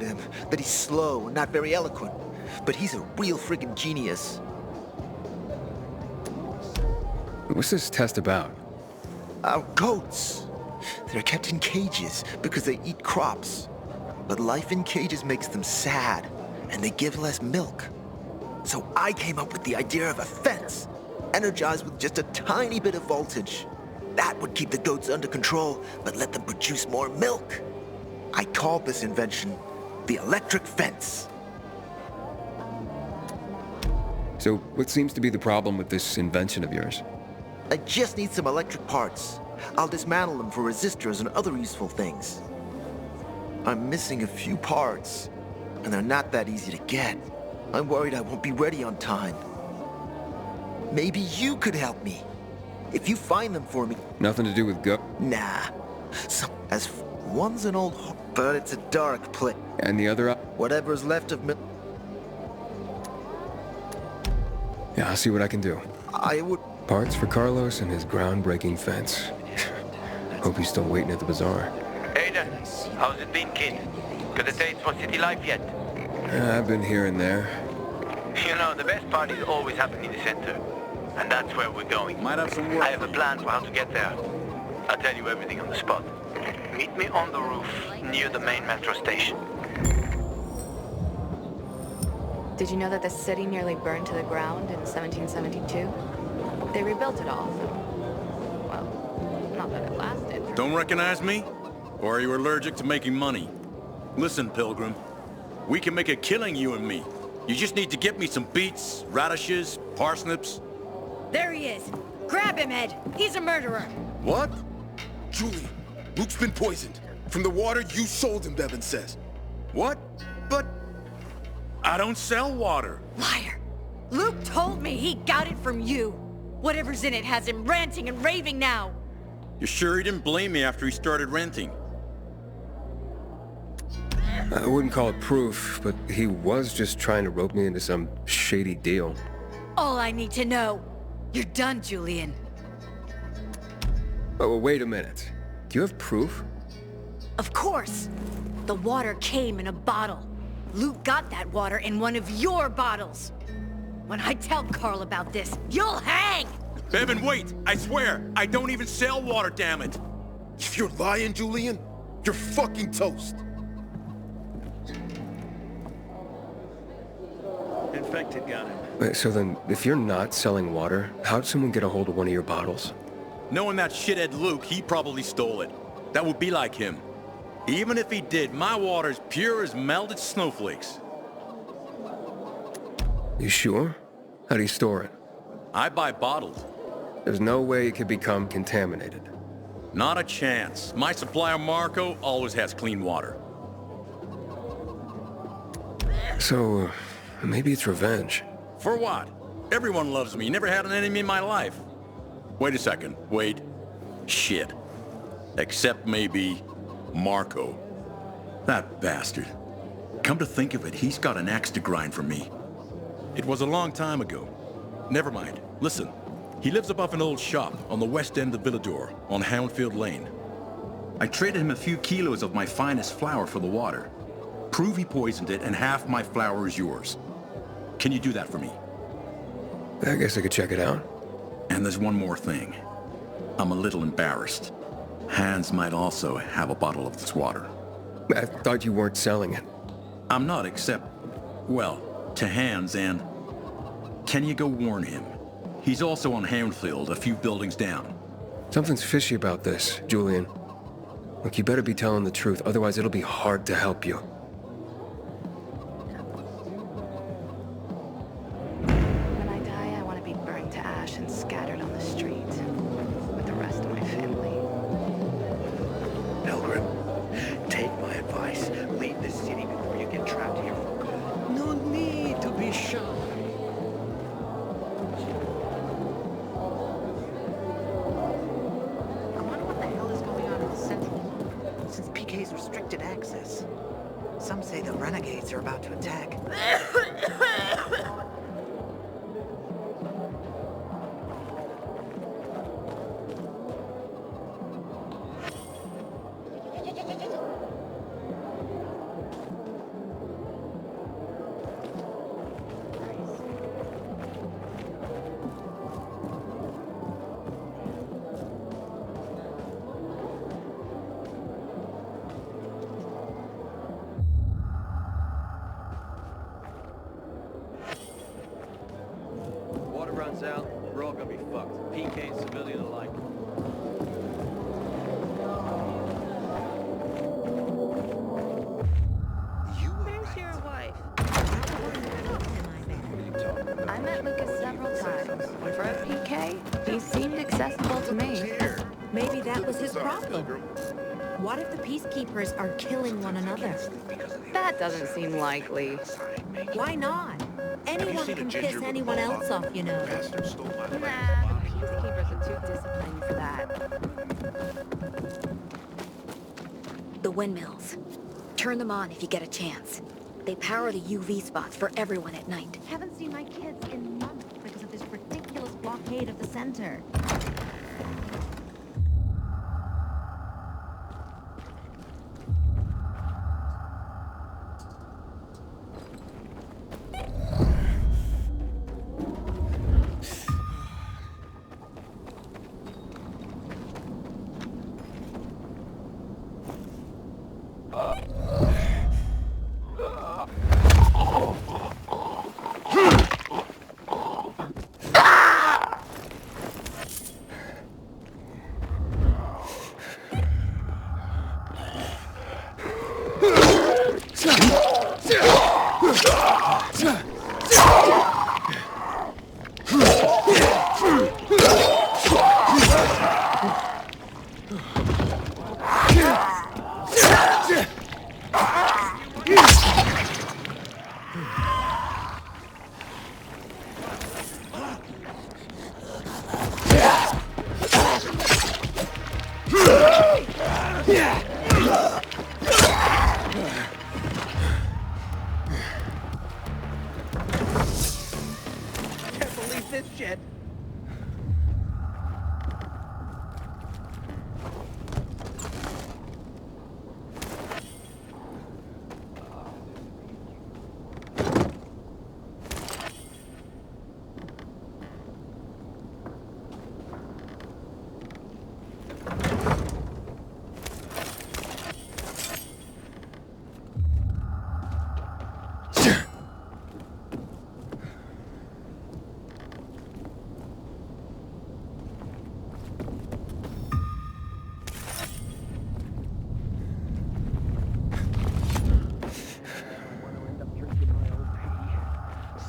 him that he's slow and not very eloquent, but he's a real friggin' genius. What's this test about? Our goats. They're kept in cages because they eat crops. But life in cages makes them sad, and they give less milk. So I came up with the idea of a fence, energized with just a tiny bit of voltage. That would keep the goats under control, but let them produce more milk. I called this invention the electric fence. So, what seems to be the problem with this invention of yours? I just need some electric parts. I'll dismantle them for resistors and other useful things. I'm missing a few parts, and they're not that easy to get. I'm worried I won't be ready on time. Maybe you could help me. If you find them for me. Nothing to do with Nah. As one's an old but it's a dark place. And the other Whatever's left of me. Yeah, I'll see what I can do. I would. Parts for Carlos and his groundbreaking fence. Hope he's still waiting at the bazaar. Hey there. How's it been, kid? Got a taste for city life yet? I've been here and there. You know, the best parties always happen in the center. And that's where we're going. Might have some work. I have a plan for how to get there. I'll tell you everything on the spot. Meet me on the roof, near the main metro station. Did you know that the city nearly burned to the ground in 1772? They rebuilt it all, so... Well, not that it lasted. Don't recognize me? Or are you allergic to making money? Listen, Pilgrim. We can make a killing, you and me. You just need to get me some beets, radishes, parsnips. There he is. Grab him, Ed. He's a murderer. What? Julie, Luke's been poisoned. From the water you sold him, Devin says. What? But... I don't sell water. Liar. Luke told me he got it from you. Whatever's in it has him ranting and raving now. You sure he didn't blame me after he started renting? I wouldn't call it proof, but he was just trying to rope me into some shady deal. All I need to know. You're done, Julian. Oh, wait a minute. Do you have proof? Of course. The water came in a bottle. Luke got that water in one of your bottles. When I tell Carl about this, you'll hang! Bevan, wait! I swear, I don't even sell water, damn it! If you're lying, Julian, you're fucking toast. Infected got him. Wait, so then, if you're not selling water, how'd someone get a hold of one of your bottles? Knowing that shithead Luke, he probably stole it. That would be like him. Even if he did, my water's pure as melted snowflakes. You sure? How do you store it? I buy bottled. There's no way it could become contaminated. Not a chance. My supplier, Marco, always has clean water. So, maybe it's revenge. For what? Everyone loves me. Never had an enemy in my life. Wait a second. Wait. Shit. Except maybe Marco. That bastard. Come to think of it, he's got an axe to grind for me. It was a long time ago. Never mind. Listen. He lives above an old shop on the west end of Villador, on Houndfield Lane. I traded him a few kilos of my finest flour for the water. Prove he poisoned it, and half my flour is yours. Can you do that for me? I guess I could check it out. And there's one more thing. I'm a little embarrassed. Hans might also have a bottle of this water. I thought you weren't selling it. I'm not, except, well, to Hans and... Can you go warn him? He's also on Houndfield, a few buildings down. Something's fishy about this, Julian. Look, you better be telling the truth, otherwise it'll be hard to help you. When I die, I want to be burned to ash and scattered on the street with the rest of my family. Pilgrim, take my advice. Leave the city before you get trapped here for good. No need to be shy. I wonder what the hell is going on in the Central since PK's restricted access. Some say the renegades are about to attack. gets out, we're all gonna be fucked. PK and civilian alike. Where's your wife? I met Lucas several times. For a PK, he seemed accessible to me. Maybe that was his problem. What if the peacekeepers are killing one another? That doesn't seem likely. Why not? Anyone can piss anyone else off, you know. Nah, the peacekeepers are too disciplined for that. The windmills. Turn them on if you get a chance. They power the UV spots for everyone at night. Haven't seen my kids in months because of this ridiculous blockade of the center. Can't believe this shit.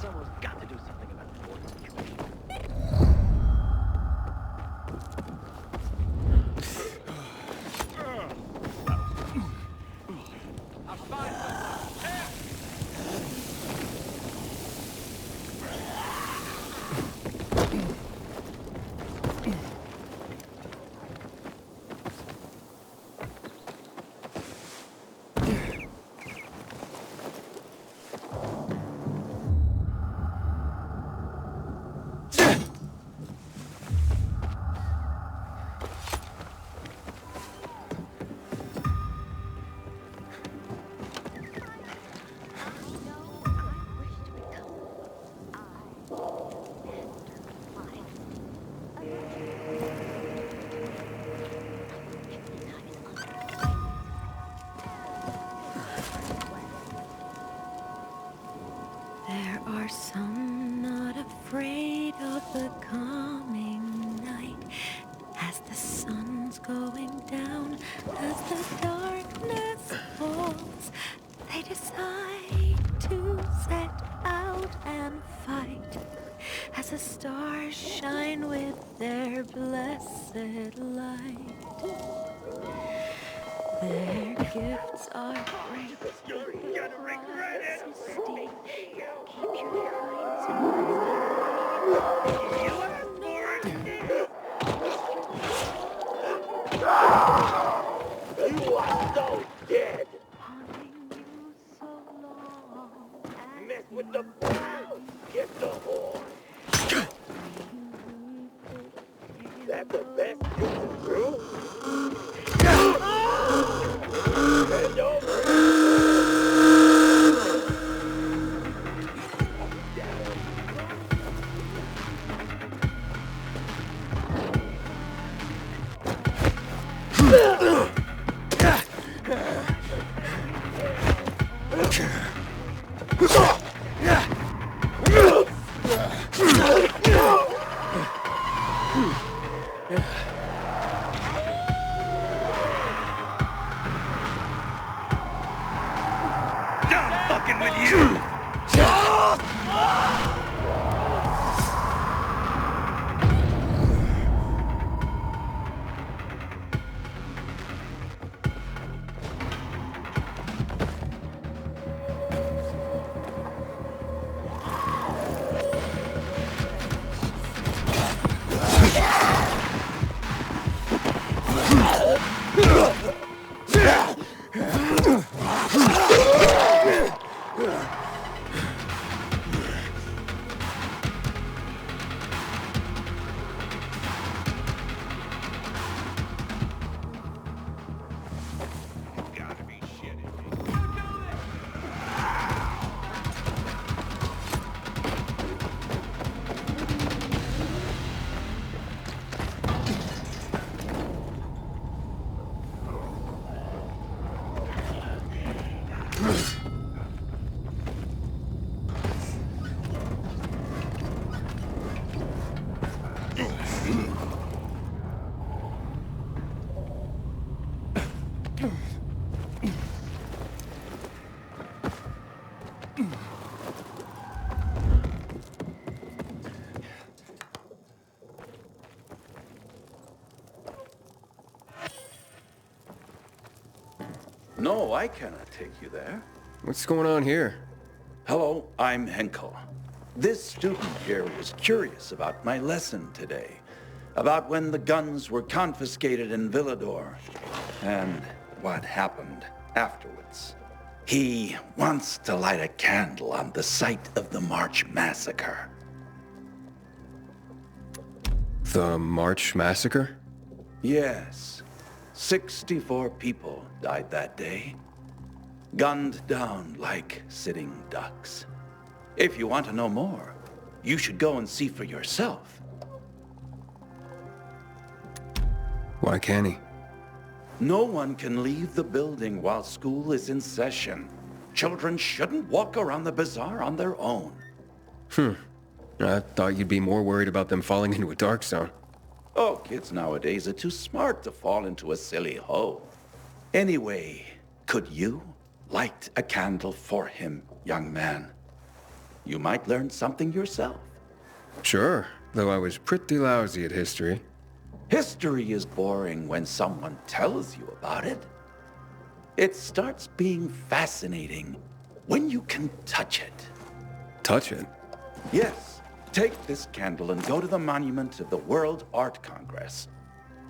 Someone's got to do something about the board. There are some not afraid of the coming night. As the sun's going down, as the darkness falls, they decide to set out and fight. As the stars shine with their blessed light. Their gifts are great. You're gonna regret it. Steep. Keep your minds You are so dead. haunting you so long. Mess with the brown, get the horn. That's the best you can do. Bend over. fucking with you! No, I cannot take you there. What's going on here? Hello, I'm Henkel. This student here was curious about my lesson today, about when the guns were confiscated in Villador, and what happened afterwards. He wants to light a candle on the site of the March Massacre. The March Massacre? Yes. 64 people died that day. Gunned down like sitting ducks. If you want to know more, you should go and see for yourself. Why can't he? No one can leave the building while school is in session. Children shouldn't walk around the bazaar on their own. I thought you'd be more worried about them falling into a dark zone. Oh, kids nowadays are too smart to fall into a silly hole. Anyway, could you light a candle for him, young man? You might learn something yourself. Sure, though I was pretty lousy at history. History is boring when someone tells you about it. It starts being fascinating when you can touch it. Touch it? Yes. Take this candle and go to the monument of the World Art Congress.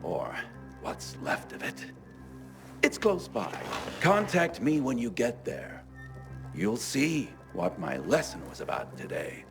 Or what's left of it. It's close by. Contact me when you get there. You'll see what my lesson was about today.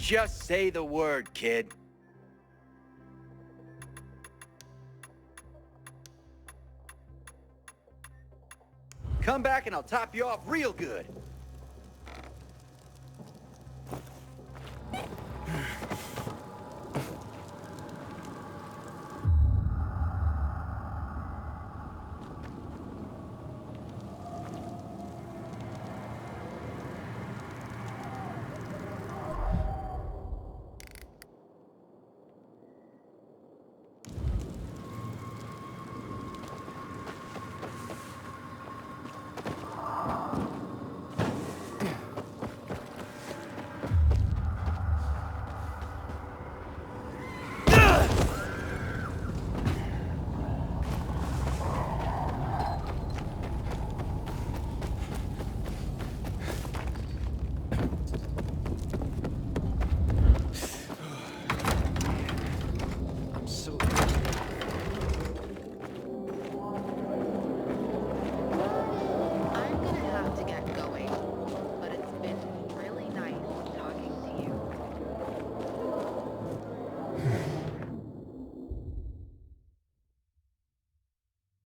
Just say the word, kid. Come back and I'll top you off real good.